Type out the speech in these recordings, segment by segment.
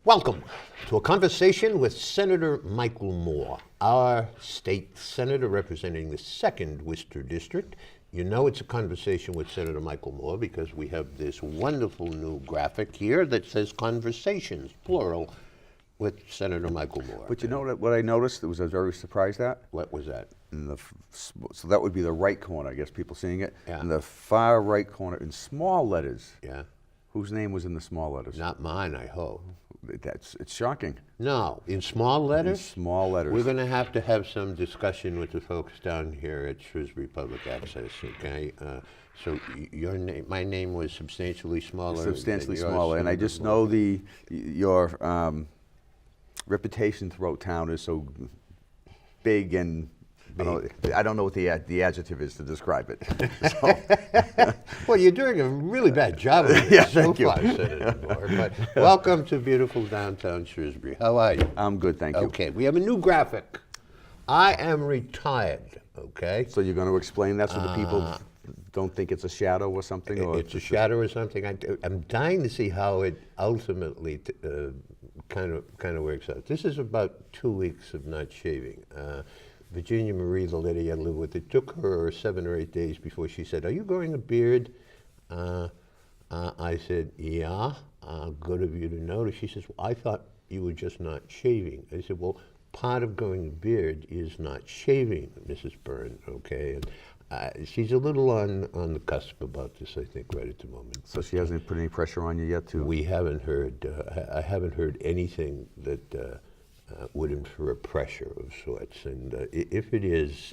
Welcome to a conversation with Senator Michael Moore, our state senator representing the 2nd Worcester District. You know it's a conversation with Senator Michael Moore because we have this wonderful new graphic here that says conversations, plural, with Senator Michael Moore. But you know what I noticed that I was very surprised at? What was that? So that would be the right corner, I guess, people seeing it. Yeah. In the far right corner, in small letters. Yeah. Whose name was in the small letters? Not mine, I hope. It's shocking. No, in small letters? In small letters. We're going to have some discussion with the folks down here at Shrewsbury Public Access, okay? So your name, my name was substantially smaller. Substantially smaller, and I just know your reputation throughout town is so big and I don't know what the adjective is to describe it. So. Well, you're doing a really bad job of it so far, Senator Moore. But welcome to beautiful downtown Shrewsbury. How are you? I'm good, thank you. Okay, we have a new graphic. I am retired, okay? So you're going to explain that so the people don't think it's a shadow or something? Or it's a shadow or something. I'm dying to see how it ultimately kind of works out. This is about 2 weeks of not shaving. Virginia Marie, the lady I live with, it took her 7 or 8 days before she said, "Are you growing a beard?" I said, "Yeah, good of you to notice." She says, "Well, I thought you were just not shaving." I said, "Well, part of growing a beard is not shaving, Mrs. Byrne, okay?" And she's a little on the cusp about this, I think, right at the moment. So she hasn't put any pressure on you yet to? We haven't heard, I haven't heard anything that would infer a pressure of sorts. And if it is,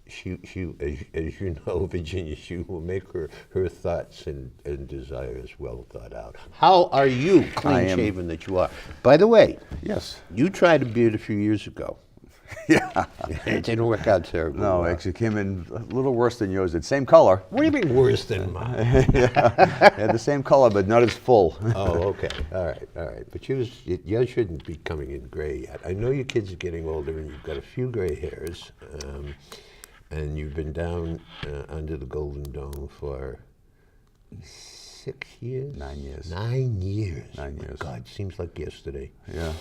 she as you know, Virginia, she will make her thoughts and desires well thought out. How are you, clean-shaven that you are? By the way, yes, you tried a beard a few years ago. Yeah. It didn't work out terribly. No, actually came in a little worse than yours. It's same color. What do you mean worse than mine? Yeah, the same color, but not as full. Oh, okay. All right. But yours shouldn't be coming in gray yet. I know your kids are getting older and you've got a few gray hairs. And you've been down under the Golden Dome for 6 years? 9 years. 9 years. 9 years. Oh, God, seems like yesterday. Yeah,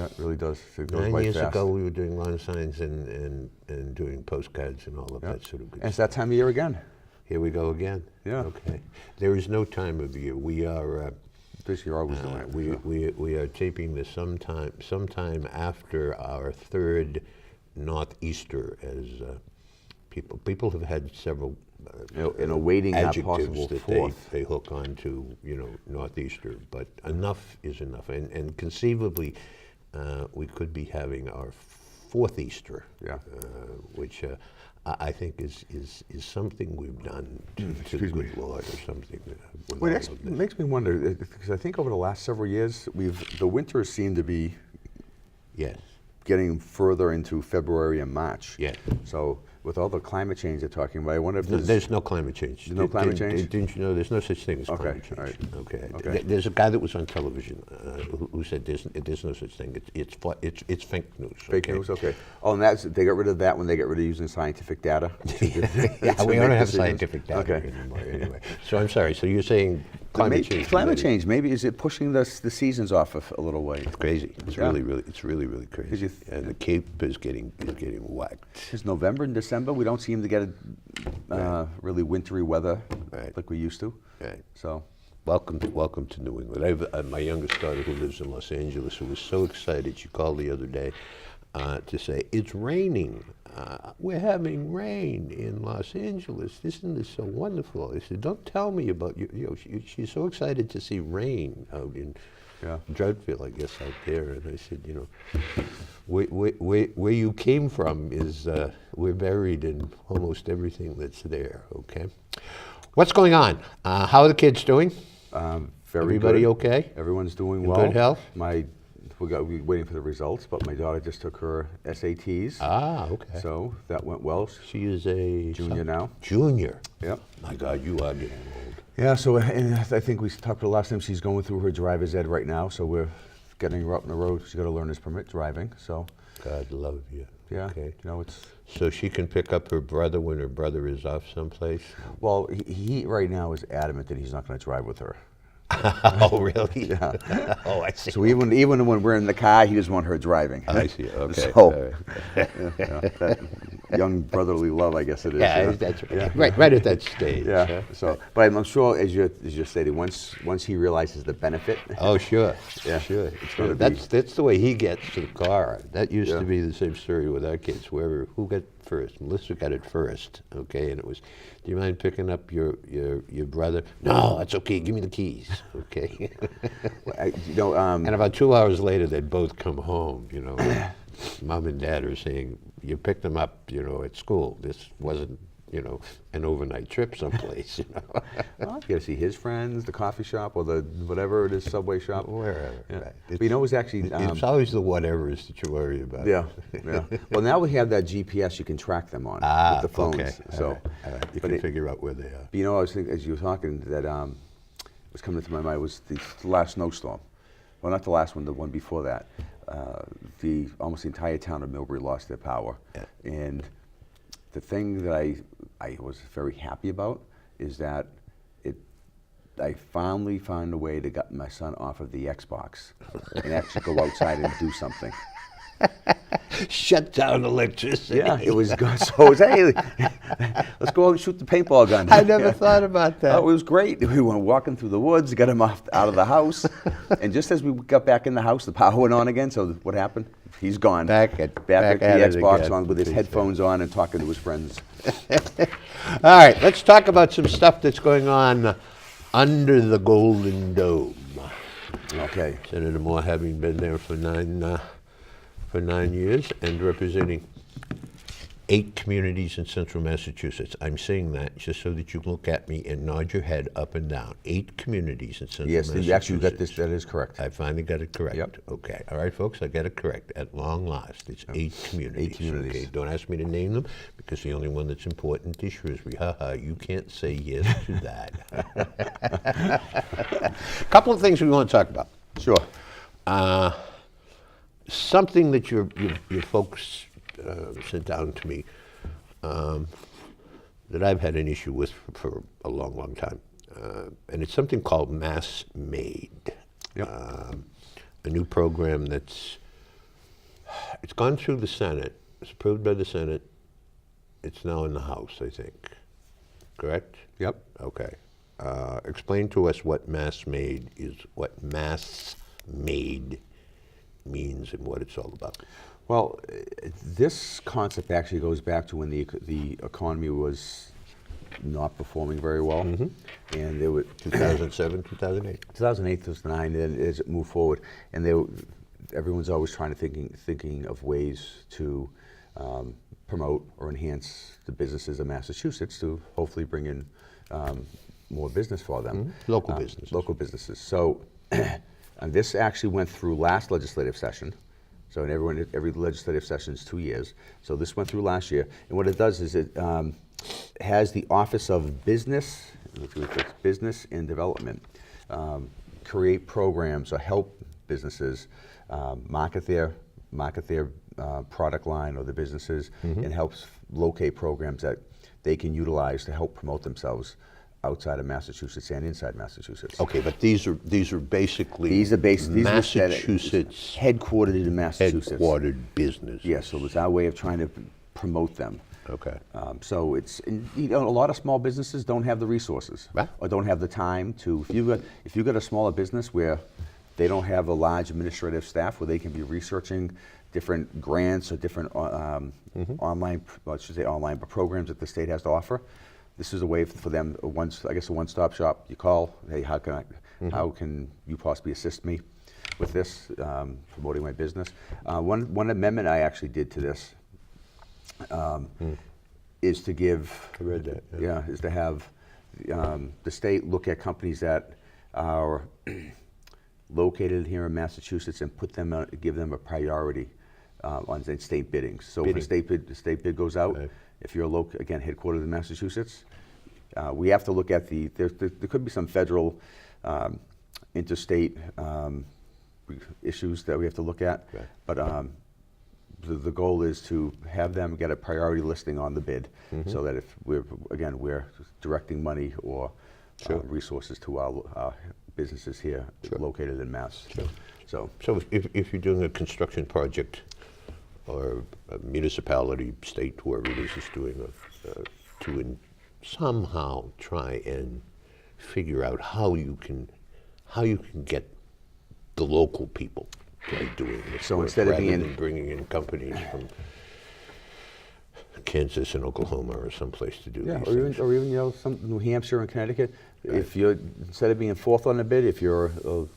it really does. It goes 9 quite years fast. ago, we were doing lawn signs and doing postcards and all of that sort of good And it's stuff. that time of year again. Here we go again. Yeah. Okay. There is no time of year. We are. This you're always doing it. We are taping this sometime after our 3rd Northeaster, as people have had several in awaiting that adjectives possible that fourth. they hook on to, Northeaster, but enough is enough, and conceivably we could be having our 4th Easter, which I think is something we've done to the good Lord, or something. Well, it makes me wonder, because I think over the last several years, the winters seem to be getting further into February and March. Yeah. So with all the climate change they're talking about, I wonder if there's no climate change. There's no climate change? Didn't you know there's no such thing as climate change? Right. Okay. There's a guy that was on television who said there's no such thing. It's fake news. Fake news, okay. Oh, and they got rid of that when they got rid of using scientific data? Yeah, we don't have scientific data anymore anyway. So I'm sorry, so you're saying climate change? Climate change, maybe, is it pushing the seasons off a little way? It's crazy. It's really crazy. And the Cape is getting whacked. It's November and December. We don't seem to get really wintry weather like we used to. Right. So, welcome to New England. I have my youngest daughter who lives in Los Angeles, who was so excited. She called the other day to say, "It's raining. We're having rain in Los Angeles. Isn't this so wonderful?" I said, "Don't tell me about you." She's so excited to see rain out in Droughtville, I guess, out there. And I said, where you came from is we're buried in almost everything that's there. Okay. What's going on? How are the kids doing? Everybody good. okay? Everyone's doing In well. good health? We're waiting for the results, but my daughter just took her SATs. Ah, okay. So that went well. She is a junior now. Junior? Yep. My God, you are getting old. Yeah, so and I think we talked the last time, she's going through her driver's ed right now, so we're getting her up on the road. She's got to learn this permit driving, so. God love you. Yeah, Okay. it's. So she can pick up her brother when her brother is off someplace? Well, he right now is adamant that he's not going to drive with her. Oh, really? Yeah. Oh, I see. So even when we're in the car, he doesn't want her driving. I see. Okay. So, All right. that young brotherly love, I guess it is. Yeah, that's right. Right at that stage. Yeah. Huh? So, but I'm sure, as you stated, once he realizes the benefit. Oh, sure. Yeah. Sure. It's gonna That's the way he gets to the car. That used Yeah. to be the same story with our kids. Who got first? Melissa got it first. Okay, and it was, do you mind picking up your brother? No, that's okay. Give me the keys. Okay. And about 2 hours later, they'd both come home. Mom and Dad are saying, "You picked them up, at school. This wasn't, an overnight trip someplace." Well, you got to see his friends, the coffee shop, or the whatever it is, Subway shop. Wherever. Yeah. Right. But it was actually. It's always the whatevers that you worry about. Yeah, yeah. Well, now we have that GPS you can track them on with the phones. Okay. So All right. You but can figure out where they are. I was thinking as you were talking that was coming to my mind was the last snowstorm. Well, not the last one, the one before that. Almost the entire town of Millbury lost their power, and the thing that I was very happy about is that I finally found a way to get my son off of the Xbox and actually go outside and do something. Shut down electricity. Yeah, it was good. So it was, hey, let's go out and shoot the paintball gun. I never thought about that. Oh, it was great. We went walking through the woods, got him out of the house, and just as we got back in the house, the power went on again. So what happened? He's gone. Back at the it Xbox again. on with his headphones on and talking to his friends. All right, let's talk about some stuff that's going on under the Golden Dome. Okay. Senator Moore having been there for 9 years and representing 8 communities in central Massachusetts. I'm saying that just so that you look at me and nod your head up and down. 8 communities in central Massachusetts. Yes, actually you got this. That is correct. I finally got it correct. Yep. Okay. All right, folks, I got it correct. At long last, it's 8 communities. 8 communities. Okay. Don't ask me to name them because the only one that's important is Shrewsbury. You can't say yes to that. A couple of things we want to talk about. Sure. Something that your folks sent down to me that I've had an issue with for a long, long time. And it's something called MassMade. Yep. A new program it's gone through the Senate. It's approved by the Senate. It's now in the House, I think. Correct? Yep. Okay. Explain to us what MassMade is, what MassMade means and what it's all about. Well, this concept actually goes back to when the economy was not performing very well, and they were 2007, 2008. 2008, 2009, and as it moved forward, and everyone's always trying to thinking of ways to promote or enhance the businesses of Massachusetts to hopefully bring in more business for them. Local businesses. Local businesses. So, and this actually went through last legislative session. So every legislative session is 2 years. So this went through last year. And what it does is it has the Office of Business and Development create programs or help businesses market their product line or the businesses, and helps locate programs that they can utilize to help promote themselves outside of Massachusetts and inside Massachusetts. Okay, but these are basically Massachusetts headquartered in Massachusetts. Headquartered business. Yes, so it's our way of trying to promote them. Okay. So it's a lot of small businesses don't have the resources Right. or don't have the time to. If you got a smaller business where they don't have a large administrative staff where they can be researching different grants or different online, well, I should say online, but programs that the state has to offer. This is a way for them, a one-stop shop. You call, hey, how can you possibly assist me with this, promoting my business? One amendment I actually did to this is to give. I read that. Yeah, is to have the state look at companies that are located here in Massachusetts and give them a priority on state biddings. So if the state bid goes out, Right. if you're again headquartered in Massachusetts, we have to look at there could be some federal interstate issues that we have to look at, Right. but the goal is to have them get a priority listing on the bid, so that if we're directing money or resources to our businesses here located in Mass. Sure. So if you're doing a construction project, or a municipality, state, whoever it is doing somehow try and figure out how you can get the local people to be doing this. So work, instead of rather than bringing in companies from Kansas and Oklahoma or someplace to do these things. Or even some New Hampshire and Connecticut. Right. If you're, instead of being fourth on the bid, if you're a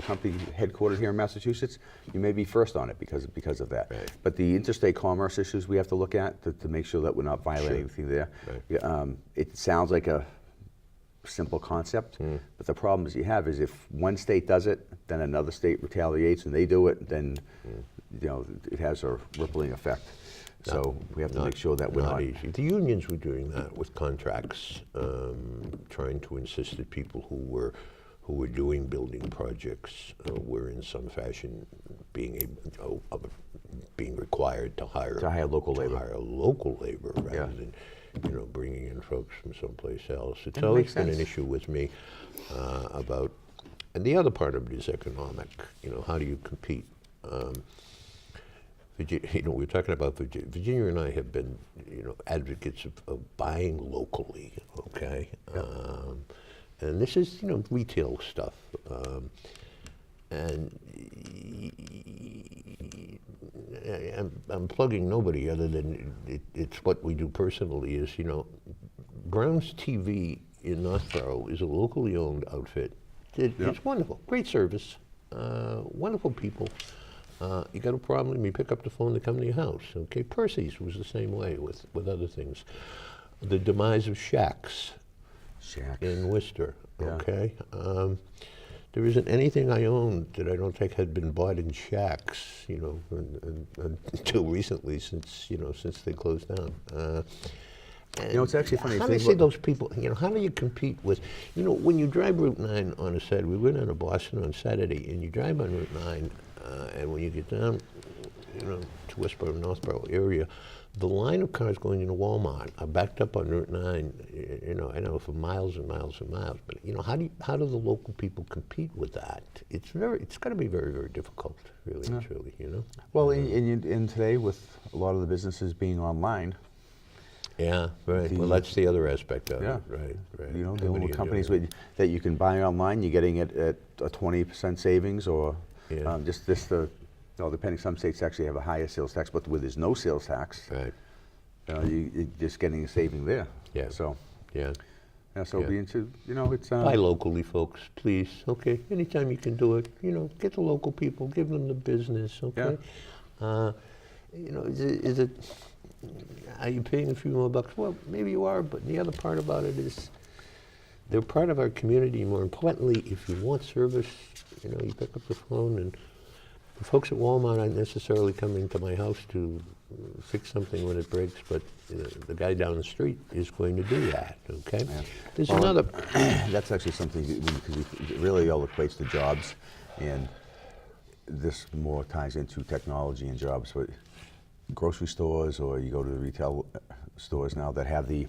company headquartered here in Massachusetts, you may be first on it because of that. Right. But the interstate commerce issues we have to look at to make sure that we're not violating anything there. Right. It sounds like a simple concept, but the problem is if one state does it, then another state retaliates and they do it, then it has a rippling effect. So we have to make sure that we're not easy. The unions were doing that with contracts, trying to insist that people who were doing building projects were in some fashion being required to hire local labor rather than bringing in folks from someplace else. It's always been an issue with me about, and the other part of it is economic. How do you compete? We're talking about Virginia. Virginia and I have been, advocates of buying locally. Okay, and this is, retail stuff, and I'm plugging nobody other than it's what we do personally. Is Brown's TV in Northborough is a locally owned outfit. It's wonderful, great service, wonderful people. You got a problem, you pick up the phone, they come to your house. Okay, Percy's was the same way with other things. The demise of Shacks in Worcester. Okay, there isn't anything I own that I don't think had been bought in Shacks. Until recently, since they closed down. It's actually funny. How do you see those people? How do you compete with? When you drive Route 9 on a Saturday, we went down to Boston on Saturday, and you drive on Route 9. And when you get down, to Westboro, Northborough area, the line of cars going into Walmart are backed up on Route 9. I know for miles and miles and miles. But how do the local people compete with that? It's got to be very, very difficult, really and truly. Well, in today with a lot of the businesses being online. Yeah, right. Well, that's the other aspect of it. Right. The little companies that you can buy online, you're getting it at a 20% savings or. Depending, some states actually have a higher sales tax, but where there's no sales tax, you're just getting a saving there. Yeah. So. Yeah. So it's. Buy locally, folks, please. Okay. Anytime you can do it, get the local people, give them the business. Okay. Yeah. Is it? Are you paying a few more bucks? Well, maybe you are, but the other part about it is. They're part of our community. More importantly, if you want service, you pick up the phone, and the folks at Walmart aren't necessarily coming to my house to fix something when it breaks, but the guy down the street is going to do that, okay? Yeah. There's another... That's actually something, because it really all equates to jobs, and this more ties into technology and jobs, but grocery stores, or you go to the retail stores now that have the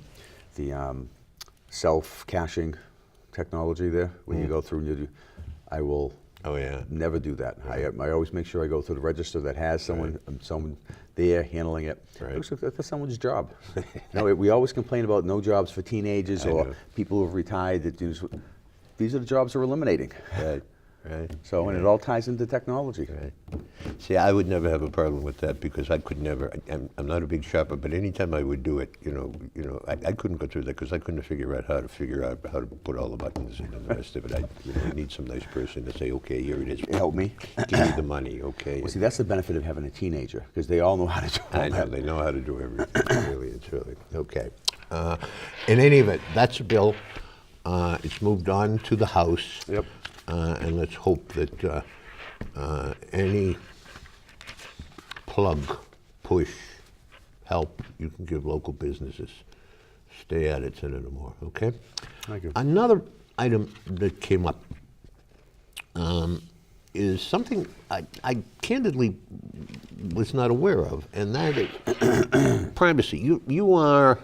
self-caching technology there. When you go through, I will never do that. I always make sure I go through the register that has someone there handling it. Right. That's someone's job. We always complain about no jobs for teenagers or people who have retired. These are the jobs we're eliminating. Right. So, and it all ties into technology. Right. See, I would never have a problem with that because I could never. I'm not a big shopper, but anytime I would do it, I couldn't go through that because I couldn't figure out how to put all the buttons in and the rest of it. I need some nice person to say, okay, here it is. Help me. Give me the money, okay. Well, see, that's the benefit of having a teenager because they all know how to do it. I know they know how to do everything. Really, it's really okay. In any event, that's a bill. It's moved on to the House. Yep. And let's hope that any plug, push, help you can give local businesses, stay at it, Senator Moore, okay? Thank you. Another item that came up is something I candidly was not aware of, and that is privacy. You are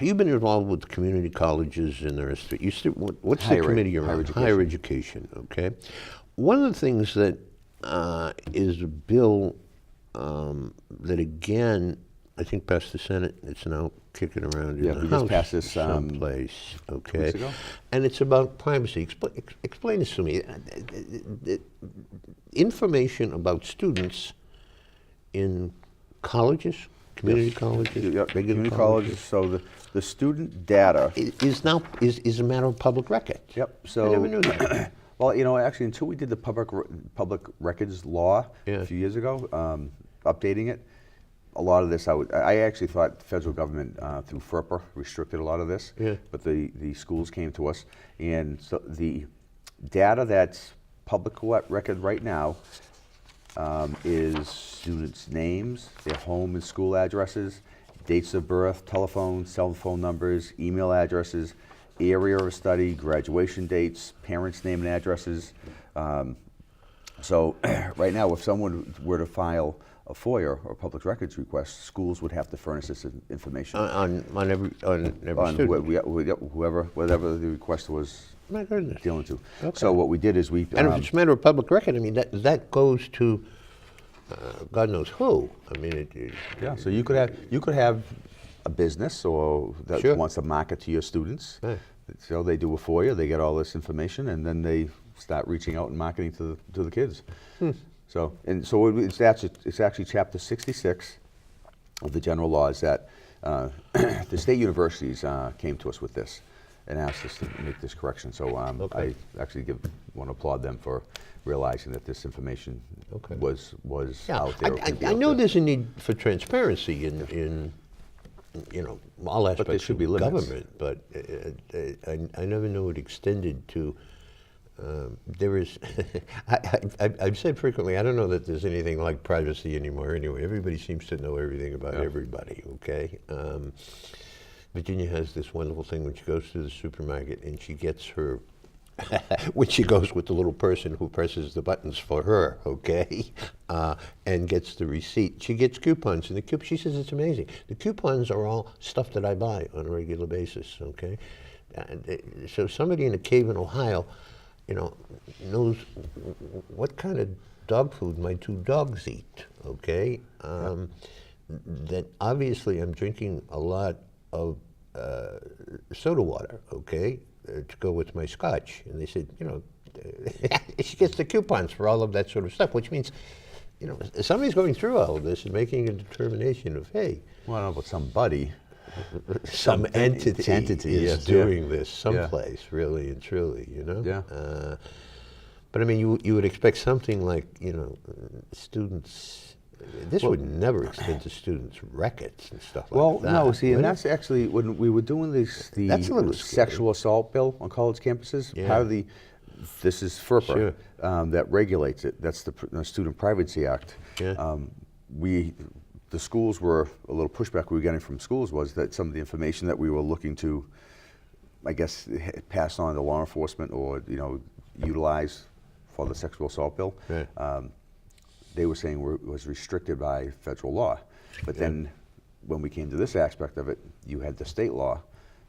You've been involved with community colleges and the rest of it. What's Higher the ed, committee you're higher on? education. Higher education, okay. One of the things that is a bill that, again, I think passed the Senate. It's now kicking around in Yeah, the we House just passed this someplace, okay. weeks ago. And it's about privacy. Explain this to me. Information about students in colleges, community colleges, Yeah, regular community colleges, colleges. So the student data. is now is a matter of public record. Yep. So I never knew that. Well, actually, until we did the public records law Yeah. a few years ago, updating it, a lot of this I actually thought the federal government through FERPA restricted a lot of this. Yeah. But the schools came to us, and so the data that's public record right now is students' names, their home and school addresses, dates of birth, telephone, cell phone numbers, email addresses, area of study, graduation dates, parents' name and addresses. So right now, if someone were to file a FOIA or public records request, schools would have to furnish this information on every on student. whatever the request was My goodness. dealing to. Okay. So what we did is we And if it's a matter of public record, I mean, that goes to God knows who. I mean, yeah. So you could have a business or that Sure. wants to market to your students. Right. So they do a FOIA, they get all this information, and then they start reaching out and marketing to the kids. So it's actually Chapter 66 of the general laws that the state universities came to us with this and asked us to make this correction. So Okay. I actually want to applaud them for realizing that this information Okay. was Yeah, out there. I know there's a need for transparency in all aspects there should be of limits. government, but I never knew it extended to. There is, I've said frequently, I don't know that there's anything like privacy anymore. Anyway, everybody seems to know everything about everybody. Okay. Virginia has this wonderful thing when she goes to the supermarket and she gets her. When she goes with the little person who presses the buttons for her, okay, and gets the receipt, she gets coupons, and she says it's amazing. The coupons are all stuff that I buy on a regular basis, okay. So somebody in a cave in Ohio, knows what kind of dog food my two dogs eat, okay. That obviously I'm drinking a lot of soda water, okay. To go with my scotch, and they said, she gets the coupons for all of that sort of stuff, which means, somebody's going through all of this and making a determination of, hey, Well, I don't know about somebody. some entity yes, is doing this someplace, really and truly, Yeah. But I mean, you would expect something like, students. This would never extend to students' records and stuff like that. Well, no, see, would and it? that's actually when we were doing That's a little the scary. sexual assault bill on college campuses. Yeah. Part of this is FERPA Sure. that regulates it. That's the Student Privacy Act. Yeah. The schools were a little pushback we were getting from schools was that some of the information that we were looking to, I guess, pass on to law enforcement or utilize for the sexual assault bill. Right. They were saying was restricted by federal law. But then when we came to this aspect of it, you had the state law,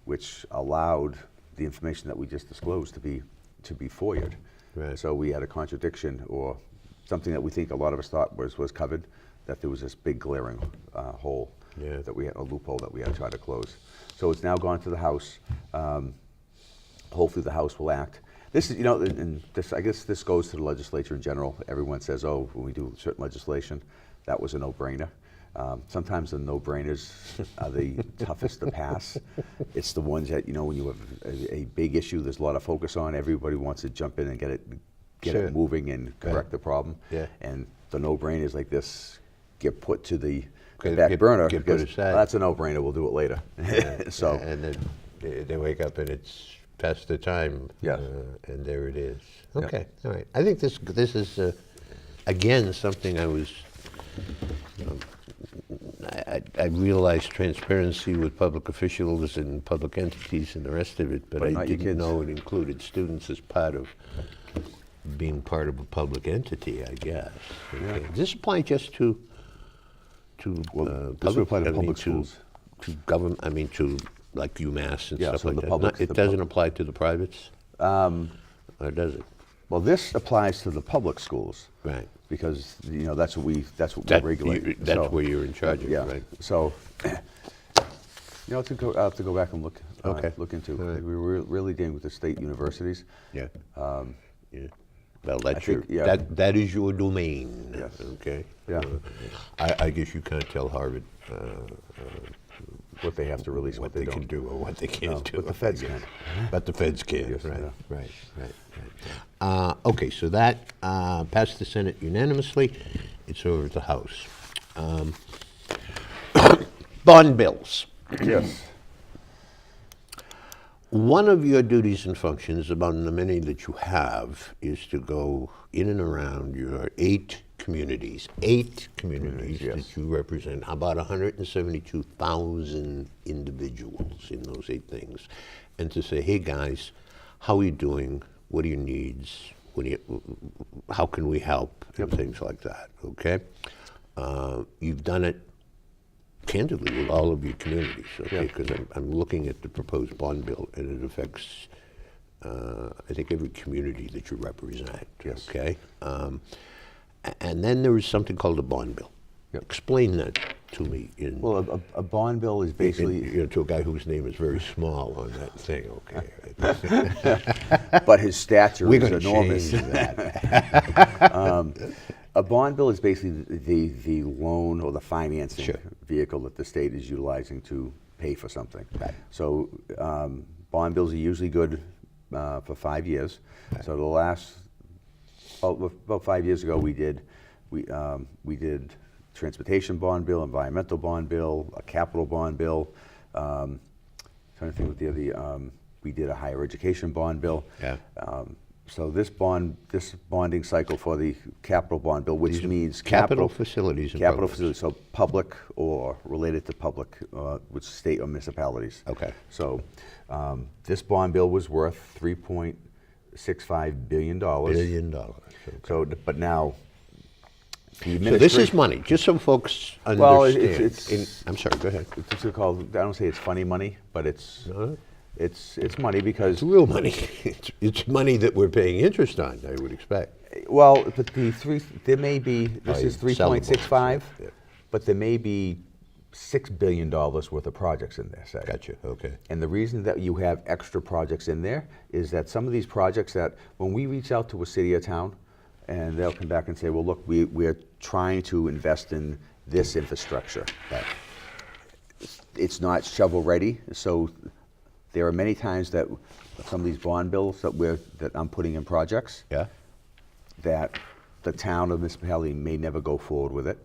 which allowed the information that we just disclosed to be FOIA'd. Right. So we had a contradiction or something that we think a lot of us thought was covered, that there was this big glaring hole, that we had a loophole that we had to try to close. So it's now gone to the House. Hopefully the House will act. This is, and this, I guess this goes to the legislature in general. Everyone says, oh, when we do certain legislation, that was a no-brainer. Sometimes the no-brainers are the toughest to pass. It's the ones that, when you have a big issue, there's a lot of focus on, everybody wants to jump in and get it moving and correct the problem. Yeah. And the no-brainers like this get put to the Get- back get- burner get put because aside. that's a no-brainer, we'll do it later. So. And then they wake up and it's past the time. Yeah. And there it is. Okay. All right. I think this is again something I was. I realized transparency with public officials and public entities and the rest of it, but I not your didn't kids. know it included students as part of being part of a public entity, I guess. Okay. Does this apply just to Well, this would public, apply to I mean, public schools. to government, I mean to like UMass and Yeah, stuff so like the that. public- It the doesn't apply to the privates? Or does it? Well, this applies to the public schools. Right. Because, that's what we That- regulate. That's So, where you're in charge of, yeah. right? So, I'll have to go back and look. Okay. Look into. All right. We were really dealing with the state universities. Yeah. Yeah. Well, that's think, your, yeah. that is your domain. Yes. Okay. Yeah. I guess you can't tell Harvard What they have to release, what they they don't. can do or what they can't No, do. but the feds I guess. can. But the feds can. Yes, right. yeah. Right. Okay. So that passed the Senate unanimously. It's over at the House. Bond bills. Yes. One of your duties and functions, among the many that you have, is to go in and around your 8 communities. 8 communities yes. that you represent. About 172,000 individuals in those 8 things. And to say, hey guys, how are you doing? What are your needs? How can we help? And things like that, okay? You've done it candidly with all of your communities, okay? Because I'm looking at the proposed bond bill, and it affects, I think, every community that you represent, Yes. okay? And then there is something called a bond bill. Yep. Explain that to me in, Well, a bond bill is basically, to a guy whose name is very small on that thing, okay? but his stature We're is going to enormous. change that. A bond bill is basically the loan or the financing Sure. vehicle that the state is utilizing to pay for something. Right. So bond bills are usually good for 5 years. Right. So the last about 5 years ago, we did transportation bond bill, environmental bond bill, a capital bond bill. Trying to think what the other. We did a higher education bond bill. Yeah. So this bonding cycle for the capital bond bill, which means Capital facilities and capital programs. facilities, so public or related to public, with state or municipalities. Okay. So this bond bill was worth $3.65 billion. $1 billion. Okay. So, but now the So this is money, just so folks understand. Well, it's I'm sorry, go ahead. It's called, I don't say it's funny money, but it's No, it's money because, it's real money. It's money that we're paying interest on, I would expect. well, but there may be, this Oh, is you sell the 3.65, bonds, yeah. but there may be $6 billion worth of projects in there, say. Gotcha, okay. And the reason that you have extra projects in there is that some of these projects that, when we reach out to a city or town, and they'll come back and say, well, look, we're trying to invest in this infrastructure. Right. It's not shovel-ready, so there are many times that some of these bond bills that I'm putting in projects, Yeah? that the town or municipality may never go forward with it,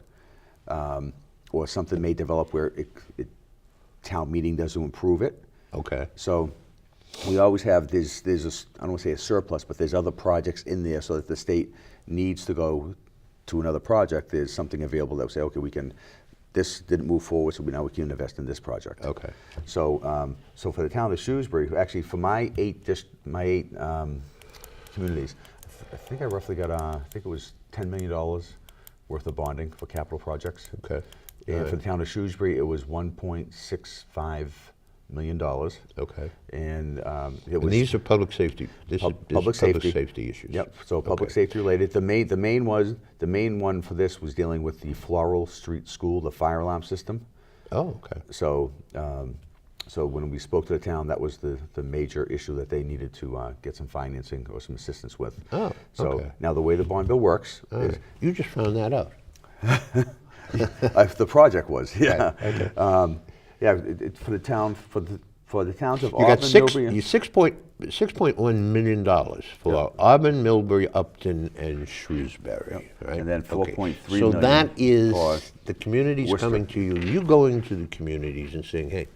or something may develop where town meeting doesn't approve it. Okay. So we always have, there's I don't want to say a surplus, but there's other projects in there, so that the state needs to go to another project, there's something available that will say, okay, this didn't move forward, so now we can invest in this project. Okay. So, so for the town of Shrewsbury, actually for my eight communities, I think I roughly got, I think it was $10 million worth of bonding for capital projects. Okay. And for the town of Shrewsbury, it was $1.65 million. Okay. And it And was these are public safety, this is public safety issues. Yep. So public Okay. safety related. The main one for this was dealing with the Floral Street School, the fire alarm system. Oh, okay. So so when we spoke to the town, that was the major issue that they needed to get some financing or some assistance with. Oh, So okay. now the way the bond bill works All is right. You just found that out. the project was, yeah. Right, okay. Yeah, for the town, for the towns of You got Auburn, Millbury, and- $6.1 million for Auburn, Millbury, Upton, and Shrewsbury, right? And then Okay. 4.3 So million that is for the communities Worcester. coming to you, you going to the communities and saying, hey,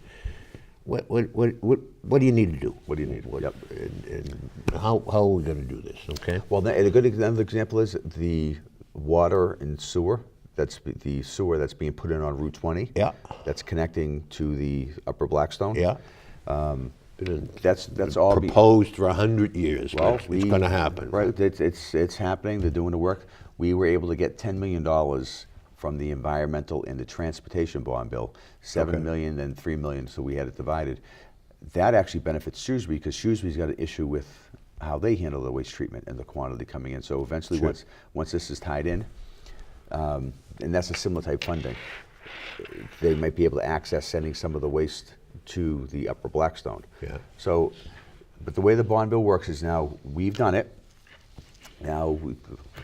what do you need to do? What do you need? Yep. And how are we going to do this, okay? Well, another example is the water and sewer. That's the sewer that's being put in on Route 20. Yeah. That's connecting to the Upper Blackstone. Yeah. That's all proposed for 100 years, Well, but it's going to happen. Right, it's happening. They're doing the work. We were able to get $10 million from the environmental and the transportation bond bill, $7 million and $3 million. So we had it divided. that actually benefits Shrewsbury because Shrewsbury's got an issue with how they handle the waste treatment and the quantity coming in. So eventually, Sure. once this is tied in, and that's a similar type funding, they might be able to access sending some of the waste to the Upper Blackstone. Yeah. So, but the way the bond bill works is now we've done it. Now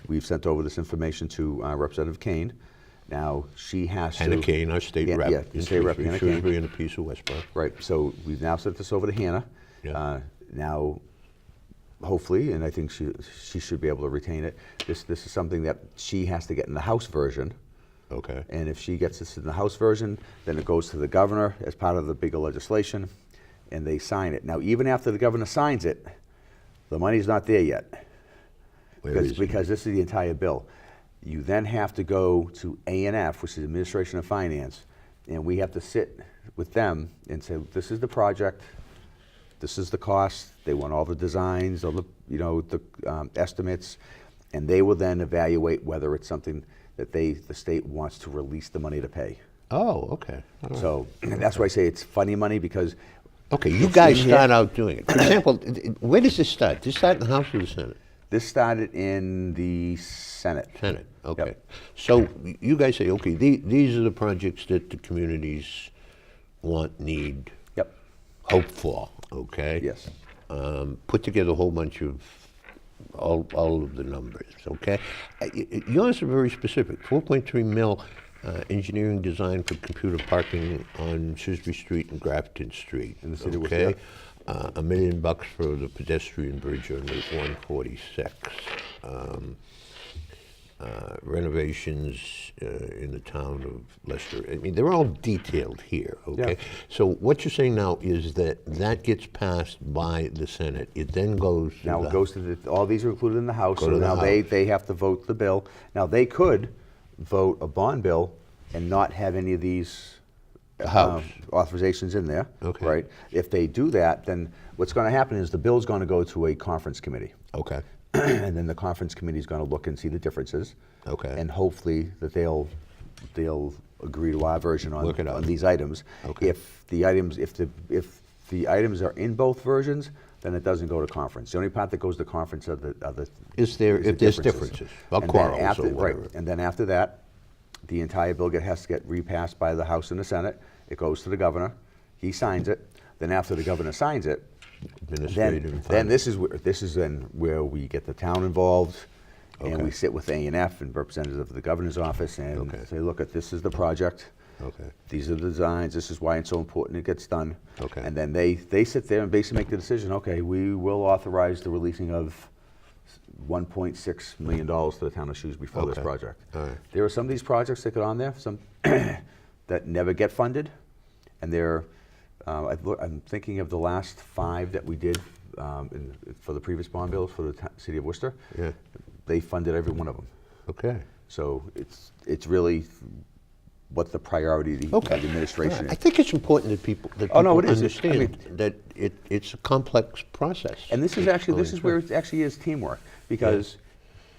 we've sent over this information to Representative Kane. Now she has Hannah to. Kane, our state rep. Yeah, in state rep Shrewsbury, Hannah Kane. Shrewsbury and a piece of Westboro. Right. So we've now sent this over to Hannah. Yeah. Now, hopefully, and I think she should be able to retain it. This is something that she has to get in the House version. Okay. And if she gets this in the House version, then it goes to the governor as part of the bigger legislation, and they sign it. Now, even after the governor signs it, the money's not there yet. Where is it? Because this is the entire bill. You then have to go to A&F, which is Administration of Finance, and we have to sit with them and say, this is the project, this is the cost, they want all the designs, all the, estimates, and they will then evaluate whether it's something that the state wants to release the money to pay. Oh, okay. All right. So that's why I say it's funny money because Okay, you it's guys in here. start out doing it. For example, where does this start? Does this start in the House or the Senate? This started in the Senate. Senate, okay. Yep. So you guys say, okay, these are the projects that the communities want, need, Yep. hope for, okay? Yes. Put together a whole bunch of all of the numbers, okay? Yours are very specific. 4.3 mil engineering design for computer parking on Shrewsbury Street and Grafton Street. In the city of okay? Worcester. $1 million for the pedestrian bridge on Route 146. Renovations in the town of Leicester. I mean, they're all detailed here, okay? Yeah. So what you're saying now is that gets passed by the Senate. It then goes to Now the it goes to all these are included in the House, Go so to the now House. they have to vote the bill. Now they could vote a bond bill and not have any of these House. authorizations in there, Okay. right? If they do that, then what's going to happen is the bill's going to go to a conference committee. Okay, And then the conference committee is going to look and see the differences. Okay. And hopefully that they'll agree to our version Work it out. on these items. Okay. If the items are in both versions, then it doesn't go to conference. The only part that goes to conference are the if there's differences, or And then quarrels after, or whatever. right, and then after that, the entire bill has to get repassed by the House and the Senate. It goes to the governor. He signs it. Then after the governor signs it, Administrative and then finance. this is then where we get the town involved, and Okay. we sit with A&F and representatives of the governor's office and Okay. say, look, this is the project. Okay. These are the designs. This is why it's so important it gets done. Okay. And then they sit there and basically make the decision. Okay, we will authorize the releasing of $1.6 million to the town of Shrewsbury for this Okay. project. All right. There are some of these projects that get on there, some that never get funded, and they're. I'm thinking of the last 5 that we did for the previous bond bills for the city of Worcester. Yeah. They funded every one of them. Okay. So it's really what the priority of the administration All right. is. I think it's important that people Oh, no, it is. understand I mean- that it's a complex process. And this is It's actually, this going is where through. it actually is teamwork, because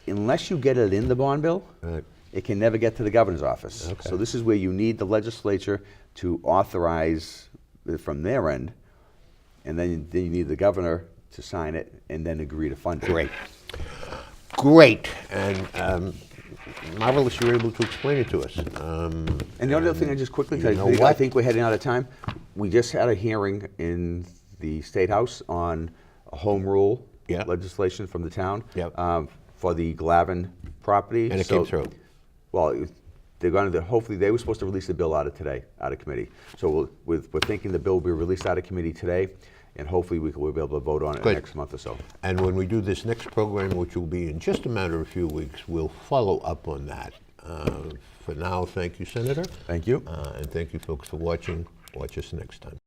unless you get it in the bond bill, Right. it can never get to the governor's office. Okay. So this is where you need the legislature to authorize it from their end, and then you need the governor to sign it and then agree to fund it. Great. And marvelous you were able to explain it to us. And the other thing I just quickly, you 'cause know I what? think we're heading out of time. We just had a hearing in the State House on a home rule Yeah. legislation from the town Yep. for the Glavin property. And it came through. Well, they're going to, hopefully, they were supposed to release the bill out of committee. So we're thinking the bill will be released out of committee today, and hopefully we'll be able to vote on it Good. next month or so. And when we do this next program, which will be in just a matter of a few weeks, we'll follow up on that. For now, thank you, Senator. Thank you. And thank you, folks, for watching. Watch us next time.